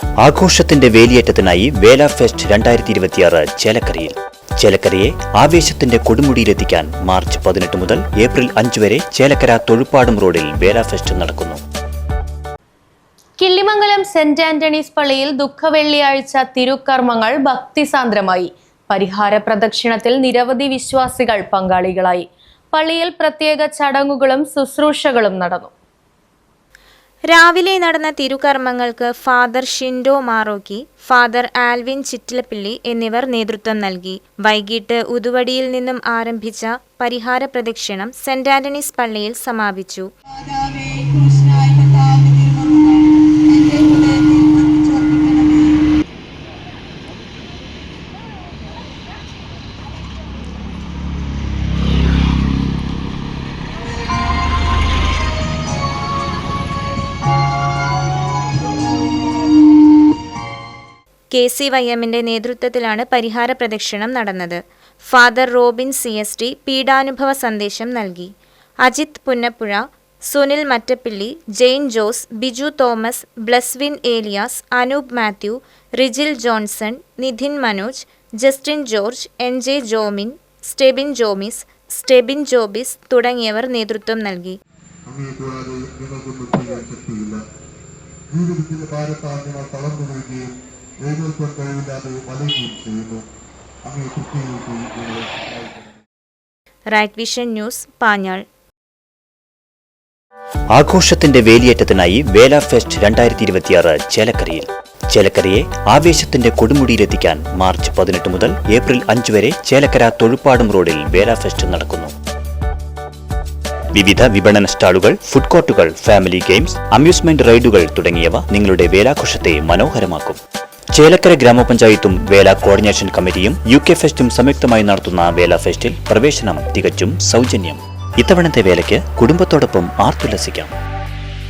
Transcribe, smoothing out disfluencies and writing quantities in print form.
ആഘോഷത്തിന്റെ വേലിയേറ്റത്തിനായി വേല ഫെസ്റ്റ് 2026 ചേലക്കരയിൽ. ചേലക്കരയെ ആവേശത്തിന്റെ കൊടുമുടിയിലെത്തിക്കാൻ മാർച്ച് 18 മുതൽ ഏപ്രിൽ 5 വരെ ചേലക്കര തൊഴുപ്പാടും റോഡിൽ വേല ഫെസ്റ്റ് നടക്കുന്നു. കിള്ളിമംഗലം സെന്റ് ആന്റണീസ് പള്ളിയിൽ ദുഃഖവെള്ളിയാഴ്ച തിരുക്കർമ്മങ്ങൾ ഭക്തിസാന്ദ്രമായി. പരിഹാര പ്രദക്ഷിണത്തിൽ നിരവധി വിശ്വാസികൾ പങ്കാളികളായി. പള്ളിയിൽ പ്രത്യേക ചടങ്ങുകളും ശുശ്രൂഷകളും നടന്നു. രാവിലെ നടന്ന തിരുകർമ്മങ്ങൾക്ക് ഫാദർ ഷിൻഡോ മാറോക്കി, ഫാദർ ആൽവിൻ ചിറ്റിലപ്പിള്ളി എന്നിവർ നേതൃത്വം നൽകി. വൈകിട്ട് ഉതുവടിയിൽ നിന്നും ആരംഭിച്ച പരിഹാര പ്രദക്ഷിണം സെന്റ് ആന്റണീസ് പള്ളിയിൽ സമാപിച്ചു. KCYMന്റെ നേതൃത്വത്തിലാണ് പരിഹാര പ്രദക്ഷിണം നടന്നത്. ഫാദർ റോബിൻ CST പീഡാനുഭവ സന്ദേശം നൽകി. അജിത് പുന്നപ്പുഴ, സുനിൽ മറ്റപ്പിള്ളി, ജെയിൻ ജോസ്, ബിജു തോമസ്, ബ്ലസ്വിൻ ഏലിയാസ്, അനൂപ് മാത്യു, റിജിൽ ജോൺസൺ, നിധിൻ മനോജ്, ജസ്റ്റിൻ ജോർജ്, NJ ജോമിൻ, സ്റ്റെബിൻ ജോബിസ് തുടങ്ങിയവർ നേതൃത്വം നൽകി. Right vision news, Panjal. ആഘോഷത്തിന്റെ വേലിയേറ്റത്തിനായി വേല ഫെസ്റ്റ് 2026 ചേലക്കരയിൽ. ചേലക്കരയെ ആവേശത്തിന്റെ കൊടുമുടിയിലെത്തിക്കാൻ മാർച്ച് 18 മുതൽ ഏപ്രിൽ 5 വരെ ചേലക്കര തൊഴുപ്പാടും റോഡിൽ വേല ഫെസ്റ്റ് നടക്കുന്നു. വിവിധ വിപണന സ്റ്റാളുകൾ, ഫുഡ് കോർട്ടുകൾ, ഫാമിലി ഗെയിംസ്, അമ്യൂസ്മെന്റ് റൈഡുകൾ തുടങ്ങിയവ നിങ്ങളുടെ വേലാഘോഷത്തെ മനോഹരമാക്കും. ചേലക്കര ഗ്രാമപഞ്ചായത്തും വേല കോർഡിനേഷൻ കമ്മിറ്റിയും UK ഫെസ്റ്റും സംയുക്തമായി നടത്തുന്ന വേല ഫെസ്റ്റിൽ പ്രവേശനം തികച്ചും സൗജന്യം. ഇത്തവണത്തെ വേലയ്ക്ക് കുടുംബത്തോടൊപ്പം ആർത്തുല്ലസിക്കാം.